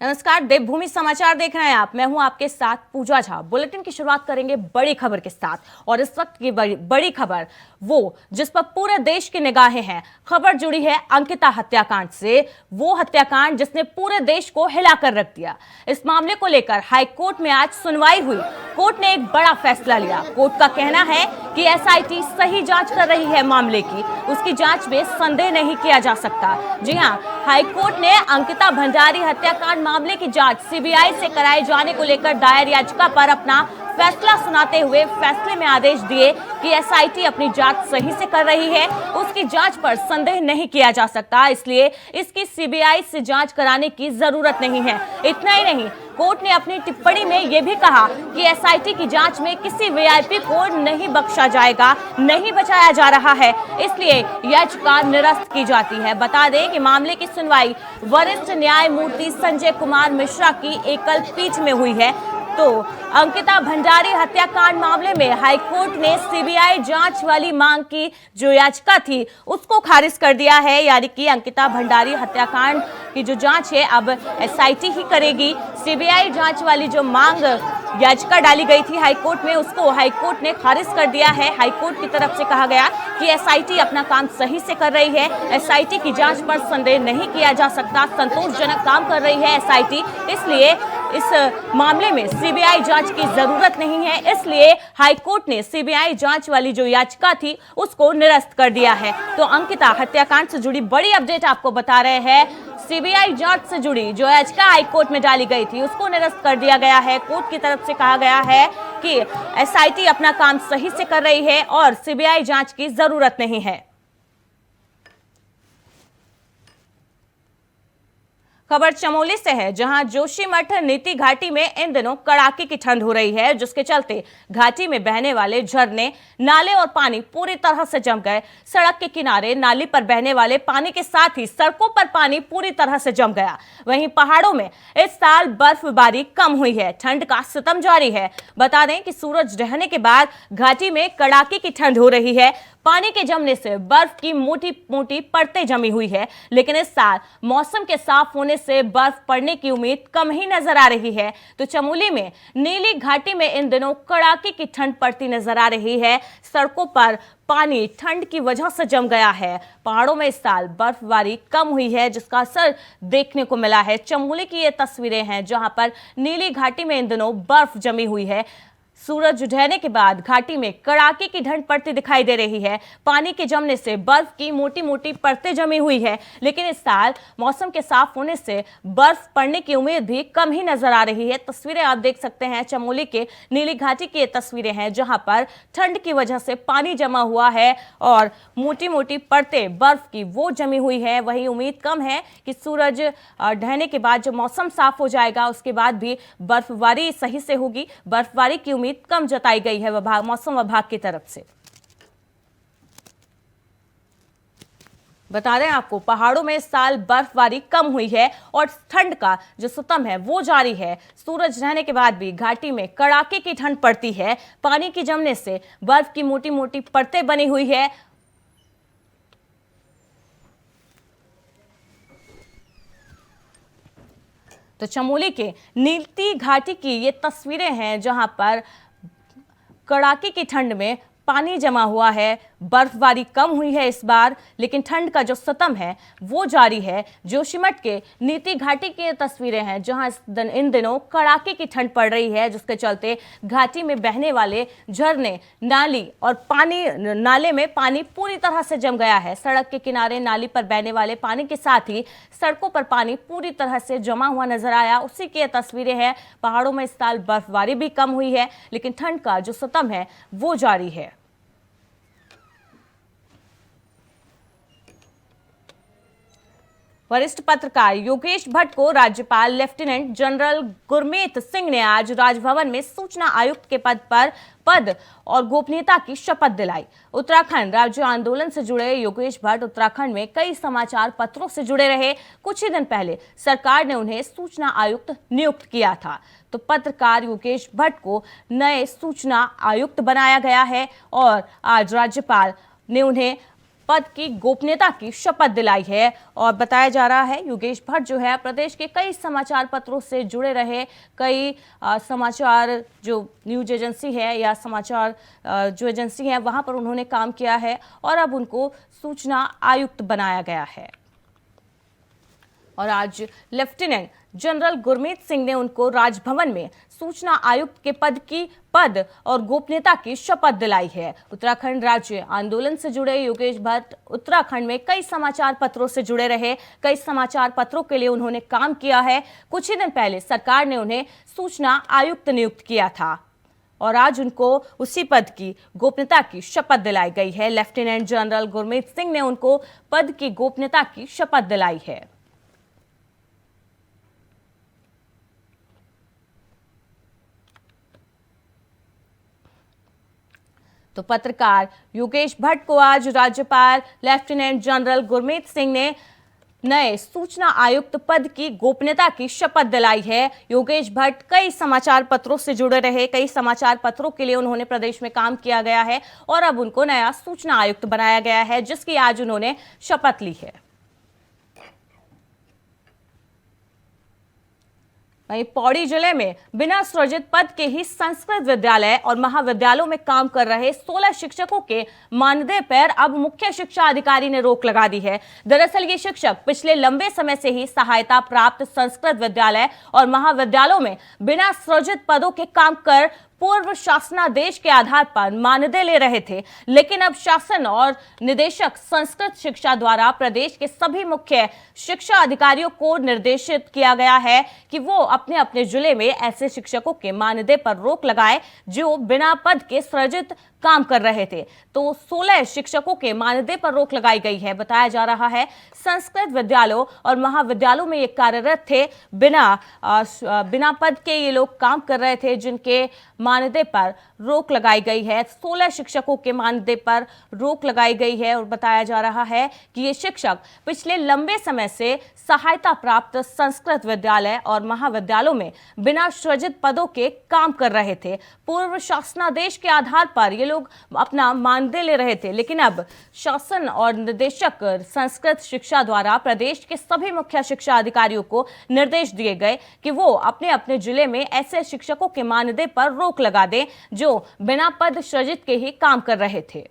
नमस्कार, देवभूमि समाचार देख रहे हैं आप। मैं हूं आपके साथ पूजा झा। बुलेटिन की शुरुआत करेंगे बड़ी खबर के साथ और इस वक्त की बड़ी खबर वो जिस पर पूरे देश की निगाहें हैं। खबर जुड़ी है अंकिता हत्याकांड से, वो हत्याकांड जिसने पूरे देश को हिलाकर रख दिया। इस मामले को लेकर हाई कोर्ट में आज सुनवाई हुई। कोर्ट ने एक बड़ा फैसला लिया। कोर्ट का कहना है कि एसआईटी सही जांच कर रही है मामले की, उसकी जांच में संदेह नहीं किया जा सकता। जी हां, हाई कोर्ट ने अंकिता भंडारी हत्याकांड मामले की जांच सीबीआई से कराए जाने को लेकर दायर याचिका पर अपना फैसला सुनाते हुए फैसले में आदेश दिए कि एसआईटी अपनी जांच सही से कर रही है, उसकी जांच पर संदेह नहीं किया जा सकता, इसलिए इसकी सीबीआई से जांच कराने की जरूरत नहीं है। इतना ही नहीं, कोर्ट ने अपनी टिप्पणी में यह भी कहा कि एसआईटी की जांच में किसी वीआईपी को नहीं बख्शा जाएगा, नहीं बचाया जा रहा है, इसलिए याचिका निरस्त की जाती है। बता दें कि मामले की सुनवाई वरिष्ठ न्यायमूर्ति संजय कुमार मिश्रा की एकल पीठ में हुई है। तो अंकिता भंडारी हत्याकांड मामले में हाईकोर्ट ने सीबीआई जांच वाली मांग की जो याचिका थी उसको खारिज कर दिया है, यानी कि अंकिता भंडारी हत्याकांड की जो जांच है अब एसआईटी ही करेगी। सीबीआई जांच वाली जो मांग याचिका डाली गई थी हाईकोर्ट में, उसको हाईकोर्ट ने खारिज कर दिया है। हाईकोर्ट की तरफ से कहा गया कि एसआईटी अपना काम सही से कर रही है, एसआईटी की जांच पर संदेह नहीं किया जा सकता, संतोषजनक काम कर रही है एसआईटी, इसलिए इस मामले में सीबीआई जांच की जरूरत नहीं है। इसलिए हाईकोर्ट ने सीबीआई जांच वाली जो याचिका थी उसको निरस्त कर दिया है। तो अंकिता हत्याकांड से जुड़ी बड़ी अपडेट आपको बता रहे हैं। सीबीआई जांच से जुड़ी जो याचिका हाईकोर्ट में डाली गई थी उसको निरस्त कर दिया गया है। कोर्ट की तरफ से कहा गया है कि एसआईटी अपना काम सही से कर रही है और सीबीआई जांच की जरूरत नहीं है। खबर चमोली से है, जहां जोशीमठ नीति घाटी में इन दिनों कड़ाके की ठंड हो रही है, जिसके चलते घाटी में बहने वाले झरने, नाले और पानी पूरी तरह से जम गए। सड़क के किनारे नाली पर बहने वाले पानी के साथ ही सड़कों पर पानी पूरी तरह से जम गया। वहीं पहाड़ों में इस साल बर्फबारी कम हुई है, ठंड का सितम जारी है। बता दें कि सूरज ढहने के बाद घाटी में कड़ाके की ठंड हो रही है। पानी के जमने से बर्फ की मोटी मोटी परतें जमी हुई है, लेकिन इस साल मौसम के साफ होने से बर्फ पड़ने की उम्मीद कम ही नजर आ रही है। तो चमोली में नीली घाटी में इन दिनों कड़ाके की ठंड पड़ती नजर आ रही है। सड़कों पर पानी ठंड की वजह से जम गया है। पहाड़ों में इस साल बर्फबारी कम हुई है, जिसका असर देखने को मिला है। चमोली की ये तस्वीरें हैं जहां पर नीली घाटी में इन दिनों बर्फ जमी हुई है। सूरज ढहने के बाद घाटी में कड़ाके की ठंड पड़ती दिखाई दे रही है। पानी के जमने से बर्फ की मोटी मोटी परतें जमी हुई है, लेकिन इस साल मौसम के साफ होने से बर्फ पड़ने की उम्मीद भी कम ही नजर आ रही है। तस्वीरें आप देख सकते हैं, चमोली के नीली घाटी की ये तस्वीरें हैं जहां पर ठंड की वजह से पानी जमा हुआ है और मोटी मोटी परतें बर्फ की वो जमी हुई है। वही उम्मीद कम है कि सूरज ढहने के बाद जब मौसम साफ हो जाएगा उसके बाद भी बर्फबारी सही से होगी। बर्फबारी की उम्मीद कम जताई गई है मौसम विभाग की तरफ से। बता दें आपको, पहाड़ों में इस साल बर्फबारी कम हुई है और ठंड का जो सितम है वो जारी है। सूरज रहने के बाद भी घाटी में कड़ाके की ठंड पड़ती है। पानी के जमने से बर्फ की मोटी मोटी परतें बनी हुई है। तो चमोली के नीति घाटी की ये तस्वीरें हैं जहां पर कड़ाके की ठंड में पानी जमा हुआ है। बर्फबारी कम हुई है इस बार, लेकिन ठंड का जो सितम है वो जारी है। जोशीमठ के नीति घाटी की तस्वीरें हैं जहां इन दिनों कड़ाके की ठंड पड़ रही है, जिसके चलते घाटी में बहने वाले झरने, नाली और नाले में पानी पूरी तरह से जम गया है। सड़क के किनारे नाली पर बहने वाले पानी के साथ ही सड़कों पर पानी पूरी तरह से जमा हुआ नजर आया। उसी की तस्वीरें हैं। पहाड़ों में इस साल बर्फबारी भी कम हुई है, लेकिन ठंड का जो सितम है वो जारी है। वरिष्ठ पत्रकार योगेश भट्ट को राज्यपाल लेफ्टिनेंट जनरल गुरमीत सिंह ने आज राजभवन में सूचना आयुक्त के पद और गोपनीयता की शपथ दिलाई। उत्तराखंड राज्य आंदोलन से जुड़े योगेश भट्ट उत्तराखंड में कई समाचार पत्रों से जुड़े रहे। कुछ ही दिन पहले सरकार ने उन्हें सूचना आयुक्त नियुक्त किया था। तो पत्रकार योगेश भट्ट को नए सूचना आयुक्त बनाया गया है और आज राज्यपाल ने उन्हें पद की गोपनीयता की शपथ दिलाई है। और बताया जा रहा है योगेश भट्ट जो है प्रदेश के कई समाचार पत्रों से जुड़े रहे, कई समाचार जो न्यूज एजेंसी है या समाचार जो एजेंसी है वहां पर उन्होंने काम किया है और अब उनको सूचना आयुक्त बनाया गया है। और आज लेफ्टिनेंट जनरल गुरमीत सिंह ने उनको राजभवन में सूचना आयुक्त के पद और गोपनीयता की शपथ दिलाई है। उत्तराखंड राज्य आंदोलन से जुड़े योगेश भट्ट उत्तराखंड में कई समाचार पत्रों से जुड़े रहे, कई समाचार पत्रों के लिए उन्होंने काम किया है। कुछ ही दिन पहले सरकार ने उन्हें सूचना आयुक्त नियुक्त किया था और आज उनको उसी पद की गोपनीयता की शपथ दिलाई गई है। लेफ्टिनेंट जनरल गुरमीत सिंह ने उनको पद की गोपनीयता की शपथ दिलाई है। तो पत्रकार योगेश भट्ट को आज राज्यपाल लेफ्टिनेंट जनरल गुरमीत सिंह ने नए सूचना आयुक्त पद की गोपनीयता की शपथ दिलाई है। योगेश भट्ट कई समाचार पत्रों से जुड़े रहे, कई समाचार पत्रों के लिए उन्होंने प्रदेश में काम किया गया है और अब उनको नया सूचना आयुक्त बनाया गया है, जिसकी आज उन्होंने शपथ ली है। वहीं पौड़ी जिले में बिना सृजित पद के ही संस्कृत विद्यालय और महाविद्यालयों में काम कर रहे 16 शिक्षकों के मानदेय पर अब मुख्य शिक्षा अधिकारी ने रोक लगा दी है। दरअसल ये शिक्षक पिछले लंबे समय से ही सहायता प्राप्त संस्कृत विद्यालय और महाविद्यालयों में बिना सृजित पदों के काम कर पूर्व शासनादेश के आधार पर मानदेय ले रहे थे, लेकिन अब शासन और निदेशक संस्कृत शिक्षा द्वारा प्रदेश के सभी मुख्य शिक्षा अधिकारियों को निर्देशित किया गया है कि वो अपने अपने जिले में ऐसे शिक्षकों के मानदेय पर रोक लगाए जो बिना पद के सृजित काम कर रहे थे। तो 16 शिक्षकों के मानदेय पर रोक लगाई गई है। बताया जा रहा है संस्कृत विद्यालयों और महाविद्यालयों में ये कार्यरत थे, बिना पद के ये लोग काम कर रहे थे, जिनके मानदेय पर रोक लगाई गई है। 16 शिक्षकों के मानदेय पर रोक लगाई गई है और बताया जा रहा है कि ये शिक्षक पिछले लंबे समय से सहायता प्राप्त संस्कृत विद्यालय और महाविद्यालयों में बिना सृजित पदों के काम कर रहे थे। पूर्व शासनादेश के आधार पर ये लोग अपना मानदेय ले रहे थे, लेकिन अब शासन और निदेशक संस्कृत शिक्षा द्वारा प्रदेश के सभी मुख्य शिक्षा अधिकारियों को निर्देश दिए गए कि वो अपने अपने जिले में ऐसे शिक्षकों के मानदेय पर रोक लगा दें जो बिना पद सृजित के ही काम कर रहे थे।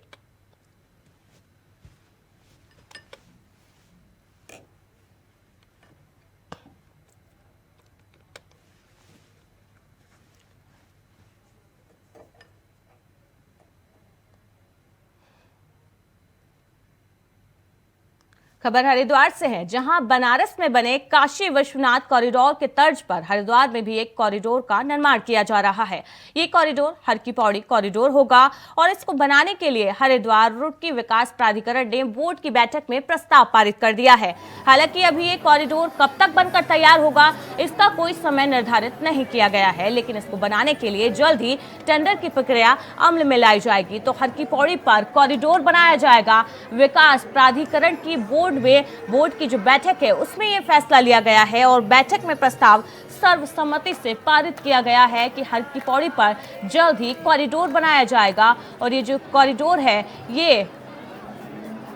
खबर हरिद्वार से है, जहां बनारस में बने काशी विश्वनाथ कॉरिडोर के तर्ज पर हरिद्वार में भी एक कॉरिडोर का निर्माण किया जा रहा है। ये कॉरिडोर हर की पौड़ी कॉरिडोर होगा और इसको बनाने के लिए हरिद्वार रुड़की विकास प्राधिकरण ने बोर्ड की बैठक में प्रस्ताव पारित कर दिया है। हालांकि अभी ये कॉरिडोर कब तक बनकर तैयार होगा इसका कोई समय निर्धारित नहीं किया गया है, लेकिन इसको बनाने के लिए जल्द ही टेंडर की प्रक्रिया अमल में लाई जाएगी। तो हर की पौड़ी पर कॉरिडोर बनाया जाएगा। विकास प्राधिकरण की बोर्ड की जो बैठक है उसमें यह फैसला लिया गया है और बैठक में प्रस्ताव सर्वसम्मति से पारित किया गया है कि हर की पौड़ी पर जल्द ही कॉरिडोर बनाया जाएगा। और ये जो कॉरिडोर है ये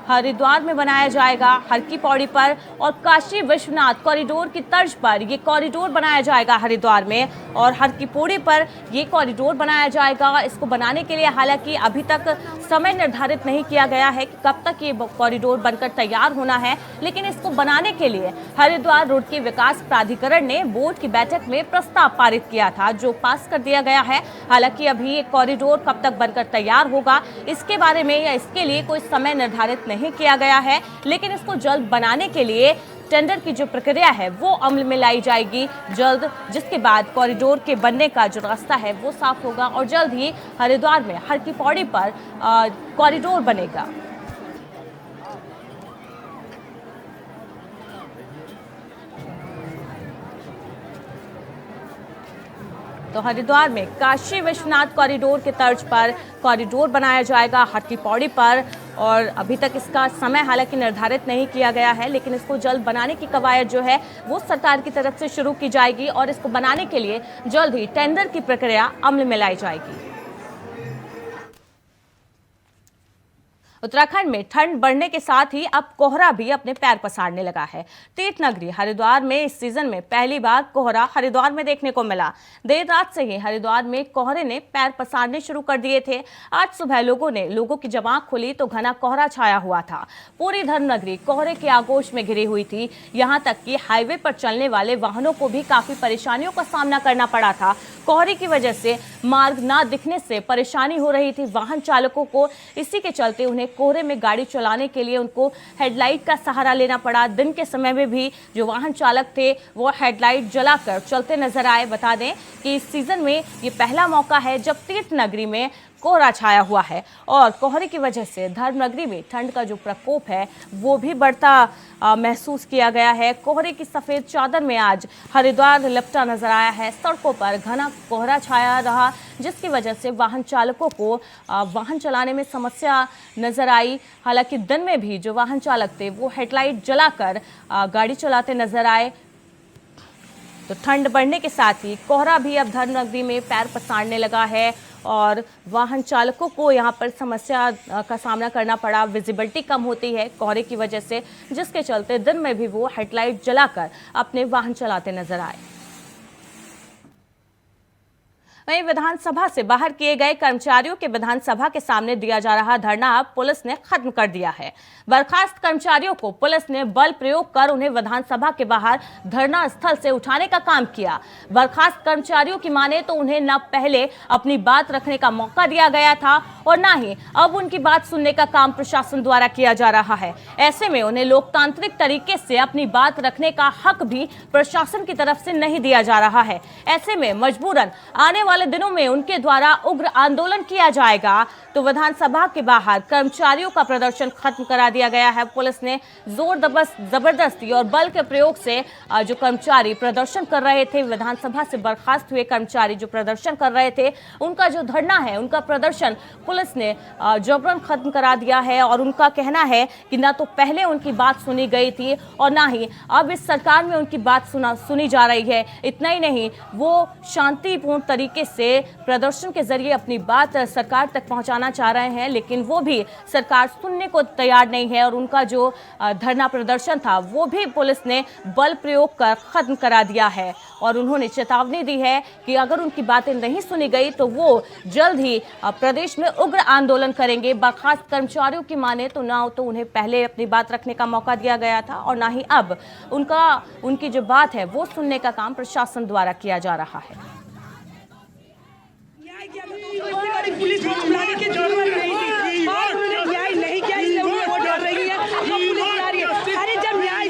हरिद्वार में बनाया जाएगा, हर की पौड़ी पर, और काशी विश्वनाथ कॉरिडोर की तर्ज पर ये कॉरिडोर बनाया जाएगा हरिद्वार में और हर की पौड़ी पर ये कॉरिडोर बनाया जाएगा। इसको बनाने के लिए हालांकि अभी तक समय निर्धारित नहीं किया गया है कि कब तक ये कॉरिडोर बनकर तैयार होना है, लेकिन इसको बनाने के लिए हरिद्वार रुड़की विकास प्राधिकरण ने बोर्ड की बैठक में प्रस्ताव पारित किया था, जो पास कर दिया गया है। हालांकि अभी ये कॉरिडोर कब तक बनकर तैयार होगा इसके बारे में या इसके लिए कोई समय निर्धारित नहीं किया गया है, लेकिन इसको जल्द बनाने के लिए टेंडर की जो प्रक्रिया है वो अमल में लाई जाएगी जल्द, जिसके बाद कॉरिडोर के बनने का जो रास्ता है वो साफ होगा और जल्द ही हरिद्वार में हर की पौड़ी पर कॉरिडोर बनेगा। तो हरिद्वार में काशी विश्वनाथ कॉरिडोर के तर्ज पर कॉरिडोर बनाया जाएगा हर की पौड़ी पर और अभी तक इसका समय हालांकि निर्धारित नहीं किया गया है, लेकिन इसको जल्द बनाने की कवायद जो है वो सरकार की तरफ से शुरू की जाएगी और इसको बनाने के लिए जल्द ही टेंडर की प्रक्रिया अमल में लाई जाएगी। उत्तराखंड में ठंड बढ़ने के साथ ही अब कोहरा भी अपने पैर पसारने लगा है। तीर्थ नगरी हरिद्वार में इस सीजन में पहली बार कोहरा हरिद्वार में देखने को मिला। देर रात से ही हरिद्वार में कोहरे ने पैर पसारने शुरू कर दिए थे। आज सुबह लोगों की जब आंख खुली तो घना कोहरा छाया हुआ था। पूरी धर्मनगरी कोहरे के आगोश में घिरी हुई थी। यहाँ तक कि हाईवे पर चलने वाले वाहनों को भी काफी परेशानियों का सामना करना पड़ा था। कोहरे की वजह से मार्ग ना दिखने से परेशानी हो रही थी वाहन चालकों को। इसी के चलते उन्हें कोहरे में गाड़ी चलाने के लिए उनको हेडलाइट का सहारा लेना पड़ा। दिन के समय में भी जो वाहन चालक थे वो हेडलाइट जलाकर चलते नजर आए। बता दें कि इस सीजन में ये पहला मौका है जब तीर्थ नगरी में कोहरा छाया हुआ है और कोहरे की वजह से धर्मनगरी में ठंड का जो प्रकोप है वो भी बढ़ता महसूस किया गया है। कोहरे की सफेद चादर में आज हरिद्वार लिपटा नजर आया है। सड़कों पर घना कोहरा छाया रहा जिसकी वजह से वाहन चालकों को वाहन चलाने में समस्या नजर आई। हालांकि दिन में भी जो वाहन चालक थे वो हेडलाइट जलाकर गाड़ी चलाते नजर आए। तो ठंड बढ़ने के साथ ही कोहरा भी अब धर्मनगरी में पैर पसारने लगा है और वाहन चालकों को यहां पर समस्या का सामना करना पड़ा। विजिबिलिटी कम होती है कोहरे की वजह से, जिसके चलते दिन में भी वो हेडलाइट जलाकर अपने वाहन चलाते नजर आए। वहीं विधानसभा से बाहर किए गए कर्मचारियों के विधानसभा के सामने दिया जा रहा धरना पुलिस ने खत्म कर दिया है। बर्खास्त कर्मचारियों को पुलिस ने बल प्रयोग कर उन्हें विधानसभा के बाहर धरना स्थल से उठाने का काम किया। बर्खास्त कर्मचारियों की माने तो उन्हें न पहले अपनी बात रखने का मौका दिया गया था और न ही अब उनकी बात सुनने का काम प्रशासन द्वारा किया जा रहा है। ऐसे में उन्हें लोकतांत्रिक तरीके से अपनी बात रखने का हक भी प्रशासन की तरफ से नहीं दिया जा रहा है। ऐसे में मजबूरन आने वाले दिनों में उनके द्वारा उग्र आंदोलन किया जाएगा। तो विधानसभा के बाहर कर्मचारियों का प्रदर्शन खत्म करा दिया गया है। पुलिस ने जोर जबरदस्ती और बल के प्रयोग से जो कर्मचारी प्रदर्शन कर रहे थे, विधानसभा से बर्खास्त हुए कर्मचारी जो प्रदर्शन कर रहे थे, उनका जो धरना है, उनका प्रदर्शन पुलिस ने जबरन खत्म करा दिया है। और उनका कहना है कि ना तो पहले उनकी बात सुनी गई थी और ना ही अब इस सरकार में उनकी बात सुनी जा रही है। इतना ही नहीं, वो शांतिपूर्ण तरीके से प्रदर्शन के जरिए अपनी बात सरकार तक पहुंचाना चाह रहे हैं, लेकिन वो भी सरकार सुनने को तैयार नहीं है। और उनका जो धरना प्रदर्शन था वो भी पुलिस ने बल प्रयोग कर खत्म करा दिया है और उन्होंने चेतावनी दी है कि अगर उनकी बातें नहीं सुनी गई तो वो जल्द ही प्रदेश में उग्र आंदोलन करेंगे। बर्खास्त कर्मचारियों की माने तो ना तो उन्हें पहले अपनी बात रखने का मौका दिया गया था और ना ही अब उनकी जो बात है वो सुनने का काम प्रशासन द्वारा किया जा रहा है। पुलिस को बुलाने की जरूरत नहीं थी और उन्होंने न्याय नहीं किया, इसलिए वो डर रही है। वो पुलिस बुला रही है। अरे जब न्याय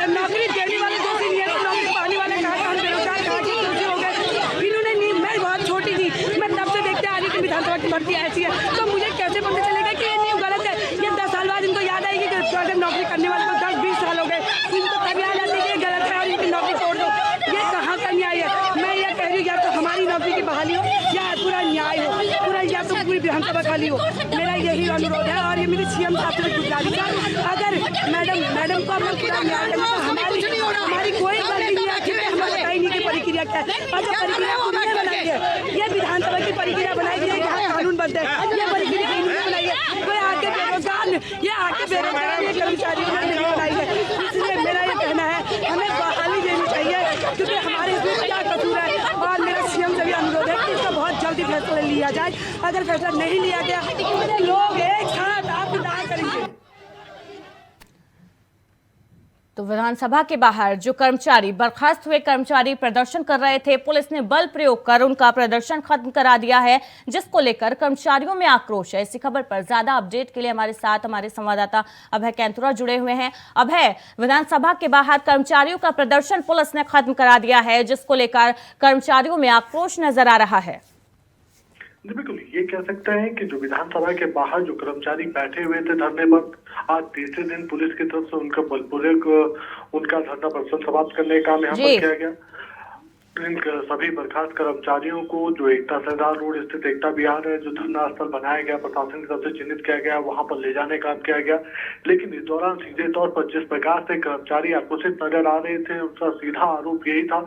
नौकरी देने वाले दोषी नहीं है तो नौकरी पाने वाले कहाँ हम बेरोजगार कहाँ के दोषी हो गए। इन्होंने नहीं, मैं बहुत छोटी थी, मैं तब से देखते आ रही थी विधानसभा की भर्ती ऐसी है, तो मुझे कैसे पता चलेगा कि ये न्यू गलत है। ये 10 साल बाद इनको याद आएगी कि अगर नौकरी करने वाले को 10-20 साल हो गए, इनको तब याद आती है कि गलत है और इनकी नौकरी तोड़ दो। ये कहाँ का न्याय है। मैं ये कह रही हूँ या तो हमारी नौकरी की बहाली हो या पूरा न्याय हो, पूरा या तो पूरी विधानसभा खाली हो। मेरा यही अनुरोध है और ये मेरी सीएम साहब से गुजारिश है, अगर मैडम को अगर पूरा न्याय करना तो हमारी कोई गलती नहीं है। ठीक है, हमें बताई नहीं कि प्रक्रिया क्या है और जो प्रक्रिया उन्होंने बनाई है, ये विधानसभा की प्रक्रिया बनाई गई है, यहाँ कानून बनते हैं, ये प्रक्रिया इन्होंने बनाई है। कोई आके बेरोजगार ये कर्मचारियों ने नहीं बनाई है। इसलिए मेरा ये कहना है हमें बहाली देनी चाहिए क्योंकि हमारे इसमें क्या कसूर है। और मेरा सीएम से भी अनुरोध है कि इसका बहुत जल्दी फैसला लिया जाए। अगर फैसला नहीं लिया गया तो लोग एक साथ आप विधान करेंगे। तो विधानसभा के बाहर जो कर्मचारी बर्खास्त हुए कर्मचारी प्रदर्शन कर रहे थे, पुलिस ने बल प्रयोग कर उनका प्रदर्शन खत्म करा दिया है, जिसको लेकर कर्मचारियों में आक्रोश है। इसी खबर पर ज्यादा अपडेट के लिए हमारे साथ हमारे संवाददाता अभय कैंतुरा जुड़े हुए हैं। अभय, विधानसभा के बाहर कर्मचारियों का प्रदर्शन पुलिस ने खत्म करा दिया है, जिसको लेकर कर्मचारियों में आक्रोश नजर आ रहा है। बिल्कुल, ये कह सकते हैं कि जो विधानसभा के बाहर जो कर्मचारी बैठे हुए थे धरने पर, आज तीसरे दिन पुलिस की तरफ से उनका बलपूर्वक उनका धरना प्रदर्शन समाप्त करने का काम यहाँ पर किया गया। सभी बर्खास्त कर्मचारियों को जो एकता सरदार रोड स्थित एकता विहार है, जो धरना स्थल बनाया गया, प्रशासन की तरफ से चिन्हित किया गया, वहां पर ले जाने का काम किया गया। लेकिन इस दौरान सीधे तौर पर जिस प्रकार से कर्मचारी आक्रोशित नजर आ रहे थे, उनका सीधा आरोप यही था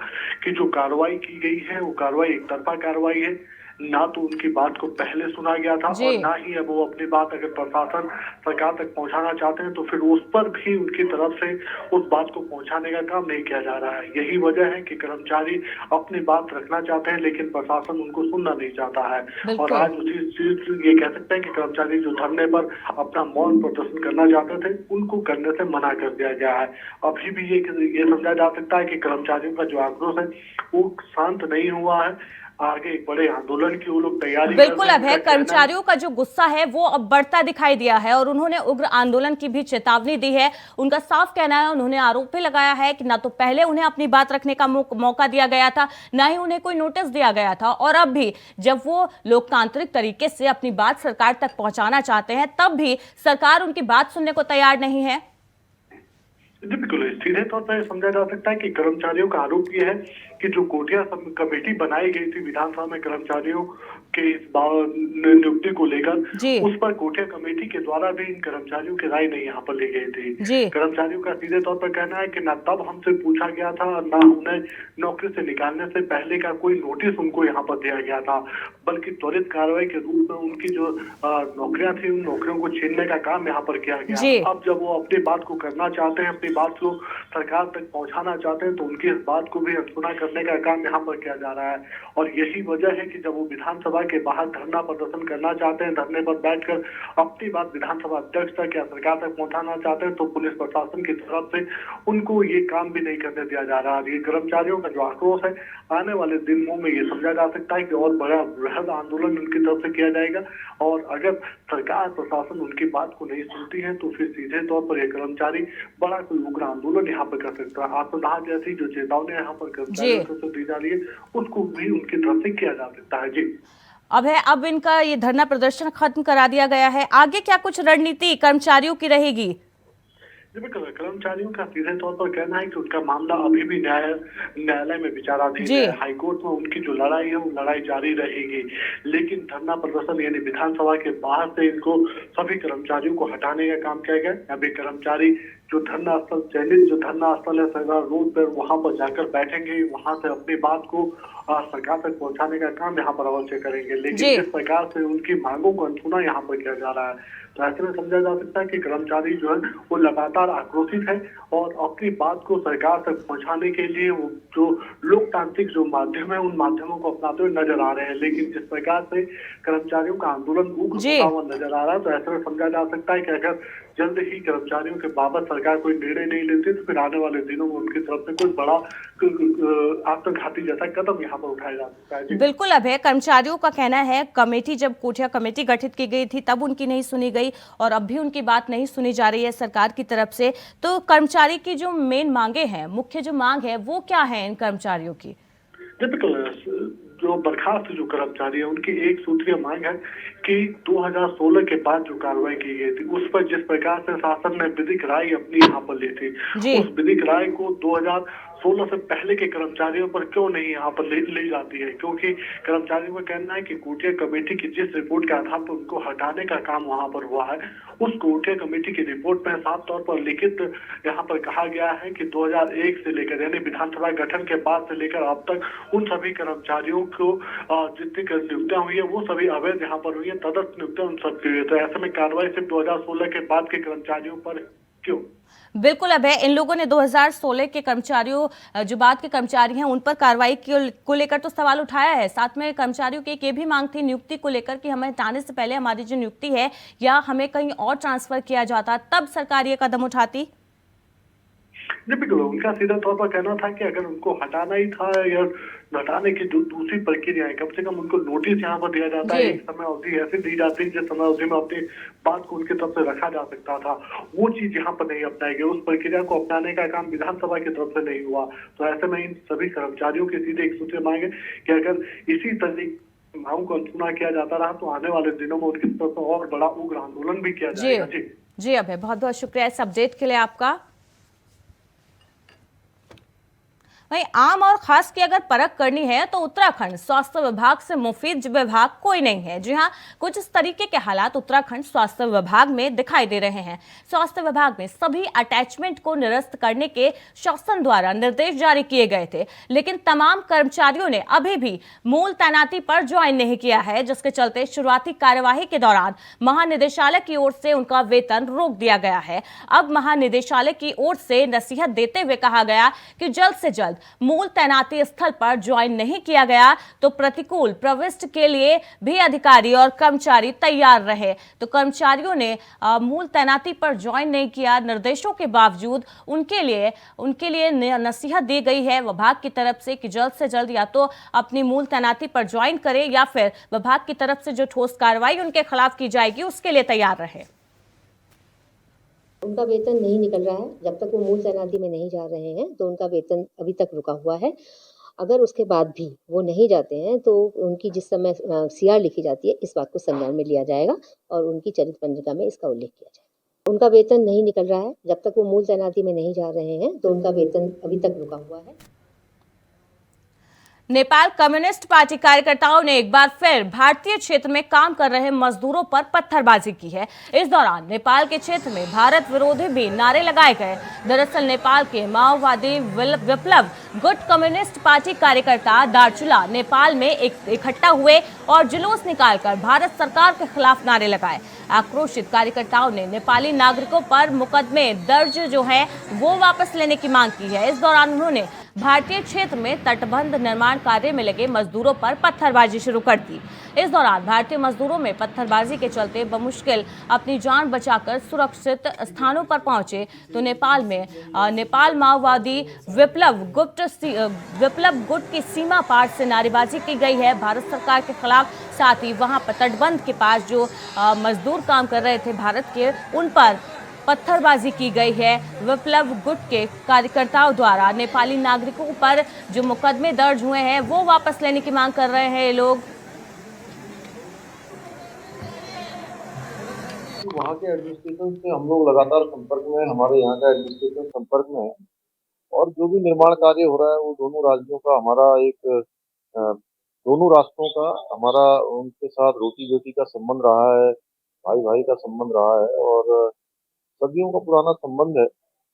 कि जो कार्रवाई की गई है वो कार्रवाई एक तरफा कार्रवाई है। ना तो उनकी बात को पहले सुना गया था और ना ही अब वो अपनी बात अगर प्रशासन सरकार तक पहुंचाना चाहते हैं तो फिर उस पर भी उनकी तरफ से उस बात को पहुंचाने का काम नहीं किया जा रहा है। यही वजह है कि कर्मचारी अपनी बात रखना चाहते हैं लेकिन प्रशासन उनको सुनना नहीं चाहता है। और आज उसी चीज ये कह सकते हैं कि कर्मचारी जो धरने पर अपना मौन प्रदर्शन करना चाहते थे उनको करने से मना कर दिया गया है। अभी भी ये समझा जा सकता है कि कर्मचारियों का जो आक्रोश है वो शांत नहीं हुआ है। आगे एक बड़े आंदोलन की वो लोग तैयारी बिल्कुल अभय, कर्मचारियों का जो गुस्सा है वो अब बढ़ता दिखाई दिया है और उन्होंने उग्र आंदोलन की भी चेतावनी दी है। उनका साफ कहना है, उन्होंने आरोप भी लगाया है कि ना तो पहले उन्हें अपनी बात रखने का मौका दिया गया था, ना ही उन्हें कोई नोटिस दिया गया था, और अब भी जब वो लोकतांत्रिक तरीके से अपनी बात सरकार तक पहुंचाना चाहते हैं तब भी सरकार उनकी बात सुनने को तैयार नहीं है। बिल्कुल सीधे तौर पर समझा जा सकता है कि कर्मचारियों का आरोप यह है कि जो कोटिया कमेटी बनाई गई थी विधानसभा में कर्मचारियों के इस नियुक्ति को लेकर, उस पर कोटिया कमेटी के द्वारा भी इन कर्मचारियों की राय नहीं यहाँ पर ली गई थी। कर्मचारियों का सीधे तौर पर कहना है कि न तब हमसे पूछा गया था और न उन्हें नौकरी से निकालने से पहले का कोई नोटिस उनको यहाँ पर दिया गया था, बल्कि त्वरित कार्रवाई के रूप में उनकी जो नौकरियां थी उन नौकरियों को छीनने का काम यहाँ पर किया गया। अब जब वो अपनी बात को करना चाहते हैं, अपनी बात को सरकार तक पहुंचाना चाहते हैं तो उनकी इस बात को भी अनसुना करने का काम यहाँ पर किया जा रहा है। और यही वजह है कि जब वो विधानसभा के बाहर धरना प्रदर्शन करना चाहते हैं, धरने पर बैठकर अपनी बात विधानसभा अध्यक्ष तक या सरकार तक पहुंचाना चाहते हैं तो पुलिस प्रशासन की तरफ से उनको ये काम भी नहीं करने दिया जा रहा है। ये कर्मचारियों का जो आक्रोश है आने वाले दिनों में ये समझा जा सकता है कि और बड़ा बृहद आंदोलन उनकी तरफ से किया जाएगा और अगर सरकार प्रशासन उनकी बात को नहीं सुनती है तो फिर सीधे तौर पर ये कर्मचारी बड़ा कोई उग्र आंदोलन यहाँ पर कर सकता है। आत्मदाह जैसी जो चेतावनी यहाँ पर कर्मचारियों को दी जा रही है उसको भी उनकी तरफ से किया जा सकता है। जी अब इनका ये धरना प्रदर्शन खत्म करा दिया गया है, आगे क्या कुछ रणनीति कर्मचारियों की रहेगी? कर्मचारियों का सीधे तौर पर कहना है कि उनका मामला अभी भी न्यायालय में विचाराधीन है। हाईकोर्ट में उनकी जो लड़ाई है वो लड़ाई जारी रहेगी, लेकिन धरना प्रदर्शन यानी विधानसभा के बाहर से इनको सभी कर्मचारियों को हटाने का काम किया गया। अभी कर्मचारी जो धरना स्थल चयनित जो धरना स्थल है सरदार रोड पर वहां पर जाकर बैठेंगे, वहां से अपनी बात को सरकार तक पहुंचाने का काम यहाँ पर अवश्य करेंगे, लेकिन इस प्रकार से उनकी मांगों को अनसुना यहाँ पर किया जा रहा है। तो ऐसे में समझा जा सकता है कि कर्मचारी जो है वो लगातार आक्रोशित है और अपनी बात को सरकार तक पहुंचाने के लिए वो जो लोकतांत्रिक जो माध्यम है उन माध्यमों को अपनाते हुए नजर आ रहे हैं। लेकिन जिस प्रकार से कर्मचारियों का आंदोलन उग्र होता हुआ नजर आ रहा है तो ऐसे में समझा जा सकता है कि अगर जल्द ही कर्मचारियों के बाबत सरकार कोई निर्णय नहीं लेती तो फिर आने वाले दिनों में उनकी तरफ से कोई बड़ा आत्मघाती जैसा कदम यहाँ पर उठाया जा सकता है। बिल्कुल अभय, कर्मचारियों का कहना है कमेटी जब कोटिया कमेटी गठित की गई थी तब उनकी नहीं सुनी गई और अब भी उनकी बात नहीं सुनी जा रही है सरकार की तरफ से। तो कर्मचारी की जो मेन मांगे हैं, मुख्य जो मांग है वो क्या है इन कर्मचारियों की? जो बर्खास्त जो कर्मचारी है उनकी एक सूत्रीय मांग है कि 2016 के बाद जो कार्रवाई की गई थी उस पर जिस प्रकार से शासन ने विधिक राय अपनी यहाँ पर ली थी उस विधिक राय को 2016 से पहले के कर्मचारियों पर क्यों नहीं यहाँ पर ले जाती है, क्योंकि कर्मचारियों का कहना है कि कोटिया कमेटी की जिस रिपोर्ट के आधार पर उनको हटाने का काम वहाँ पर हुआ है उस कोटिया कमेटी की रिपोर्ट में साफ तौर पर लिखित यहाँ पर कहा गया है कि 2001 से लेकर यानी विधानसभा गठन के बाद से लेकर अब तक उन सभी कर्मचारियों को जितनी नियुक्तियां हुई है वो सभी अवैध यहाँ पर हुई है, तदर्थ नियुक्तियां उन सब की हुई है। तो ऐसे में कार्रवाई सिर्फ 2016 के बाद के कर्मचारियों पर क्यों? बिल्कुल अभय, इन लोगों ने 2016 के कर्मचारियों जो बाद के कर्मचारी हैं उन पर कार्रवाई को लेकर तो सवाल उठाया है। साथ में कर्मचारियों की ये भी मांग थी नियुक्ति को लेकर कि हमें हटाने से पहले हमारी जो नियुक्ति है या हमें कहीं और ट्रांसफर किया जाता तब सरकार ये कदम उठाती। बिल्कुल उनका सीधा तौर पर कहना था कि अगर उनको हटाना ही था या हटाने की जो दूसरी प्रक्रिया है कम से कम उनको नोटिस यहाँ पर दिया जाता है, एक समय अवधि ऐसी दी जाती है जिस समय अवधि में अपनी बात को उनकी तरफ से रखा जा सकता था, वो चीज यहाँ पर नहीं अपनाई गई। उस प्रक्रिया को अपनाने का काम विधानसभा की तरफ से नहीं हुआ। तो ऐसे में इन सभी कर्मचारियों की सीधे एक सूत्रीय मांग है कि अगर इसी तरीके मांगों को अनसुना किया जाता रहा तो आने वाले दिनों में उनकी तरफ से और बड़ा उग्र आंदोलन भी किया जाएगा। जी अभय, बहुत बहुत शुक्रिया इस अपडेट के लिए आपका। वहीं आम और खास की अगर परख करनी है तो उत्तराखंड स्वास्थ्य विभाग से मुफीद विभाग कोई नहीं है। जी हाँ, कुछ इस तरीके के हालात उत्तराखंड स्वास्थ्य विभाग में दिखाई दे रहे हैं। स्वास्थ्य विभाग में सभी अटैचमेंट को निरस्त करने के शासन द्वारा निर्देश जारी किए गए थे, लेकिन तमाम कर्मचारियों ने अभी भी मूल तैनाती पर ज्वाइन नहीं किया है, जिसके चलते शुरुआती कार्यवाही के दौरान महानिदेशालय की ओर से उनका वेतन रोक दिया गया है। अब महानिदेशालय की ओर से नसीहत देते हुए कहा गया कि जल्द से जल्द मूल तैनाती स्थल पर ज्वाइन नहीं किया गया तो प्रतिकूल प्रविष्टि के लिए भी अधिकारी और कर्मचारी तैयार रहे। तो कर्मचारियों ने मूल तैनाती पर ज्वाइन नहीं किया। निर्देशों के बावजूद उनके लिए नसीहत दी गई है विभाग की तरफ से कि जल्द से जल्द या तो अपनी मूल तैनाती पर ज्वाइन करें या फिर विभाग की तरफ से जो ठोस कार्रवाई उनके खिलाफ की जाएगी उसके लिए तैयार रहे। उनका वेतन नहीं निकल रहा है। जब तक वो मूल तैनाती में नहीं जा रहे हैं तो उनका वेतन अभी तक रुका हुआ है। अगर उसके बाद भी वो नहीं जाते हैं तो उनकी जिस समय सीआर लिखी जाती है इस बात को संज्ञान में लिया जाएगा और उनकी चरित्र पंजिका में इसका उल्लेख किया जाएगा। उनका वेतन नहीं निकल रहा है। जब तक वो मूल तैनाती में नहीं जा रहे हैं तो उनका वेतन अभी तक रुका हुआ है। नेपाल कम्युनिस्ट पार्टी कार्यकर्ताओं ने एक बार फिर भारतीय क्षेत्र में काम कर रहे मजदूरों पर पत्थरबाजी की है। इस दौरान नेपाल के क्षेत्र में भारत विरोधी भी नारे लगाए गए। दरअसल नेपाल के माओवादी विप्लव गुट कम्युनिस्ट पार्टी कार्यकर्ता दार्चुला नेपाल में इकट्ठा हुए और जुलूस निकालकर भारत सरकार के खिलाफ नारे लगाए। आक्रोशित कार्यकर्ताओं ने नेपाली नागरिकों पर मुकदमे दर्ज जो है वो वापस लेने की मांग की है। इस दौरान उन्होंने भारतीय क्षेत्र में तटबंध निर्माण कार्य में लगे मजदूरों पर पत्थरबाजी शुरू कर दी। इस दौरान भारतीय मजदूरों में पत्थरबाजी के चलते बमुश्किल अपनी जान बचाकर सुरक्षित स्थानों पर पहुंचे तो नेपाल माओवादी विप्लव गुट की सीमा पार से नारेबाजी की गई है भारत सरकार के खिलाफ। साथ ही वहां पर तटबंध के पास जो मजदूर काम कर रहे थे भारत के, उन पर पत्थरबाजी की गई है। विप्लव गुट के कार्यकर्ताओं द्वारा नेपाली नागरिकों पर जो मुकदमे दर्ज हुए हैं वो वापस लेने की मांग कर रहे हैं ये लोग। वहाँ के एडमिनिस्ट्रेशन से हम लोग लगातार संपर्क में, हमारे यहाँ का एडमिनिस्ट्रेशन संपर्क में है और जो भी निर्माण कार्य हो रहा है वो दोनों राज्यों का हमारा दोनों राष्ट्रों का हमारा उनके साथ रोटी बेटी का संबंध रहा है, भाई भाई का संबंध रहा है और सदियों का पुराना संबंध है।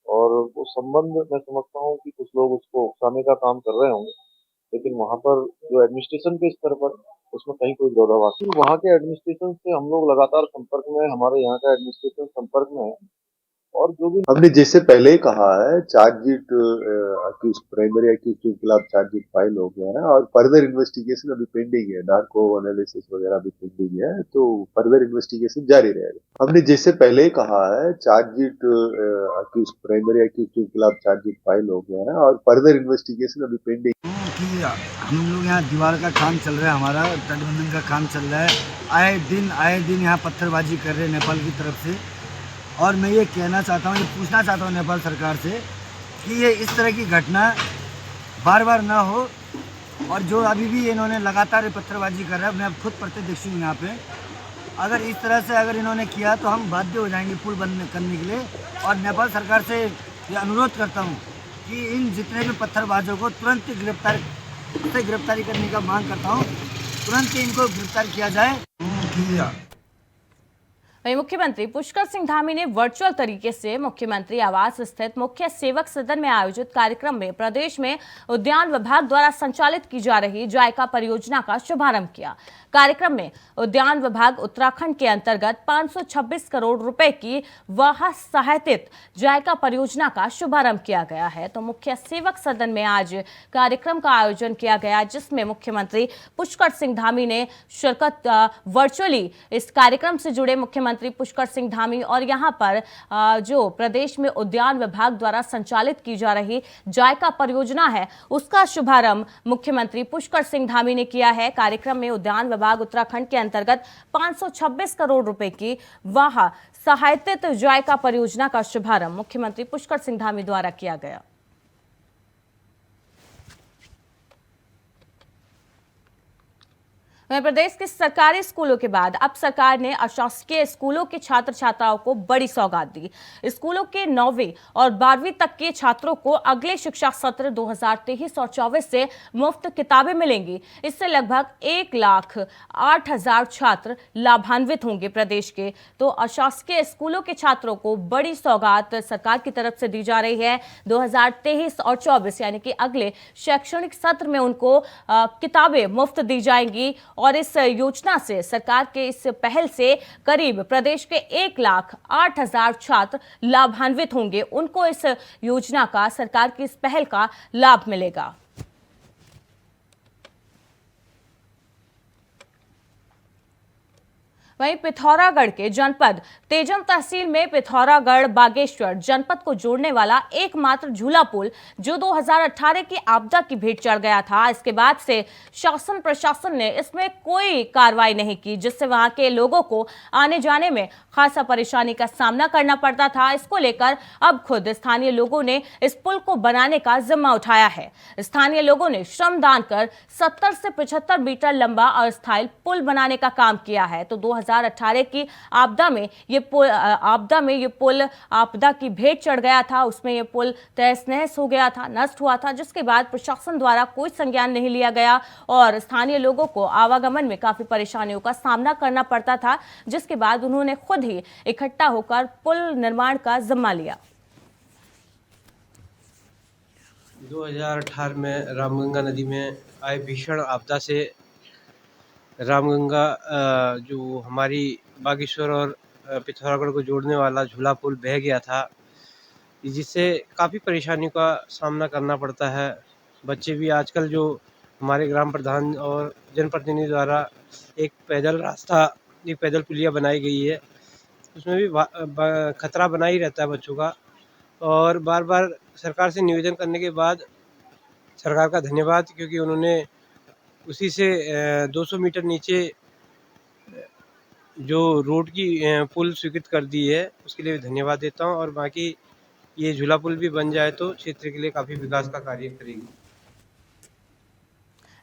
और वो संबंध मैं समझता हूँ कि कुछ लोग उसको उकसाने का काम कर रहे होंगे, लेकिन वहाँ पर जो एडमिनिस्ट्रेशन के स्तर पर उसमें कहीं कोई विरोधाभास नहीं। वहाँ के एडमिनिस्ट्रेशन से हम लोग लगातार संपर्क में, हमारे यहाँ का एडमिनिस्ट्रेशन संपर्क में है और जो भी हमने जैसे पहले ही कहा है, चार्जशीट प्राइमरी अक्यूज के खिलाफ चार्जशीट फाइल हो गया है और फर्दर इन्वेस्टिगेशन अभी पेंडिंग है। नार्को एनालिसिस वगैरह भी पेंडिंग है, तो फर्दर इन्वेस्टिगेशन जारी रहेगा। हमने जैसे पहले ही कहा है, चार्जशीट प्राइमरी अक्यूज के खिलाफ चार्जशीट फाइल हो गया है और फर्दर इन्वेस्टिगेशन अभी पेंडिंग कि हम लोग यहाँ दीवार का काम चल रहा है, हमारा तटबंधन का काम चल रहा है। आए दिन यहाँ पत्थरबाजी कर रहे हैं नेपाल की तरफ से। और मैं ये कहना चाहता हूँ, ये पूछना चाहता हूँ नेपाल सरकार से कि ये इस तरह की घटना बार बार ना हो और जो अभी भी इन्होंने लगातार पत्थरबाजी कर रहा है, मैं अब खुद प्रत्यक्षी हूँ यहाँ पे। अगर इस तरह से अगर इन्होंने किया तो हम बाध्य हो जाएंगे पुल बंद करने के लिए। और नेपाल सरकार से ये अनुरोध करता हूँ कि इन जितने भी पत्थरबाजों को तुरंत गिरफ्तारी करने का मांग करता हूँ, तुरंत इनको गिरफ्तार किया जाए। वहीं मुख्यमंत्री पुष्कर सिंह धामी ने वर्चुअल तरीके से मुख्यमंत्री आवास स्थित मुख्य सेवक सदन में आयोजित कार्यक्रम में प्रदेश में उद्यान विभाग द्वारा संचालित की जा रही जायका परियोजना का शुभारंभ किया। कार्यक्रम में उद्यान विभाग उत्तराखंड के अंतर्गत 526 करोड़ रुपए की वाह सहायतित जायका परियोजना का शुभारंभ किया गया है। तो मुख्य सेवक सदन में आज कार्यक्रम का आयोजन किया गया, जिसमें मुख्यमंत्री पुष्कर सिंह धामी ने शिरकत वर्चुअली। इस कार्यक्रम से जुड़े मुख्यमंत्री पुष्कर सिंह धामी और यहां पर जो प्रदेश में उद्यान विभाग द्वारा संचालित की जा रही जायका परियोजना है उसका शुभारंभ मुख्यमंत्री पुष्कर सिंह धामी ने किया है। कार्यक्रम में उद्यान विभाग उत्तराखंड के अंतर्गत 526 करोड़ रुपए की वाह सहायतित जायका परियोजना का शुभारंभ मुख्यमंत्री पुष्कर सिंह धामी द्वारा किया गया। वहीं प्रदेश के सरकारी स्कूलों के बाद अब सरकार ने अशासकीय स्कूलों के छात्र छात्राओं को बड़ी सौगात दी। स्कूलों के 9वीं और 12वीं तक के छात्रों को अगले शिक्षा सत्र 2023 और 24 से मुफ्त किताबें मिलेंगी। इससे लगभग 1,08,000 छात्र लाभान्वित होंगे। प्रदेश के तो अशासकीय स्कूलों के छात्रों को बड़ी सौगात सरकार की तरफ से दी जा रही है। 2023 और 24 यानी कि अगले शैक्षणिक सत्र में उनको किताबें मुफ्त दी जाएंगी और इस योजना से, सरकार के इस पहल से करीब प्रदेश के 1,08,000 छात्र लाभान्वित होंगे। उनको इस योजना का, सरकार की इस पहल का लाभ मिलेगा। वहीं पिथौरागढ़ के जनपद तेजम तहसील में पिथौरागढ़ बागेश्वर जनपद को जोड़ने वाला एकमात्र झूला पुल जो 2018 की आपदा की भेंट चढ़ गया था, इसके बाद से शासन प्रशासन ने इसमें कोई कार्रवाई नहीं की, जिससे वहां के लोगों को आने जाने में खासा परेशानी का सामना करना पड़ता था। इसको लेकर अब खुद स्थानीय लोगों ने इस पुल को बनाने का जिम्मा उठाया है। स्थानीय लोगों ने श्रमदान कर 70 से 75 मीटर लंबा अस्थायी पुल बनाने का काम किया है। तो 2018 की आपदा में ये पुल आपदा की भेंट चढ़ गया था, उसमें ये पुल तहस नहस हो गया था, नष्ट हुआ था, जिसके बाद प्रशासन द्वारा कोई संज्ञान नहीं लिया गया और स्थानीय लोगों को आवागमन में काफी परेशानियों का सामना करना पड़ता था, जिसके बाद उन्होंने खुद ही इकट्ठा होकर पुल निर्माण का जिम्मा लिया। 2018 में रामगंगा नदी में आए भीषण आपदा से रामगंगा जो हमारी बागेश्वर और पिथौरागढ़ को जोड़ने वाला झूला पुल बह गया था, जिससे काफ़ी परेशानियों का सामना करना पड़ता है। बच्चे भी आजकल जो हमारे ग्राम प्रधान और जनप्रतिनिधि द्वारा एक पैदल पुलिया बनाई गई है, उसमें भी खतरा बना ही रहता है बच्चों का। और बार बार सरकार से निवेदन करने के बाद सरकार का धन्यवाद, क्योंकि उन्होंने उसी से 200 मीटर नीचे जो रोड की पुल स्वीकृत कर दी है, उसके लिए धन्यवाद देता हूं। और बाकी ये झूला पुल भी बन जाए तो क्षेत्र के लिए काफ़ी विकास का कार्य करेगी।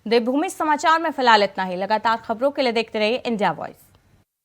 देवभूमि समाचार में फिलहाल इतना ही। लगातार खबरों के लिए देखते रहिए इंडिया वॉइस।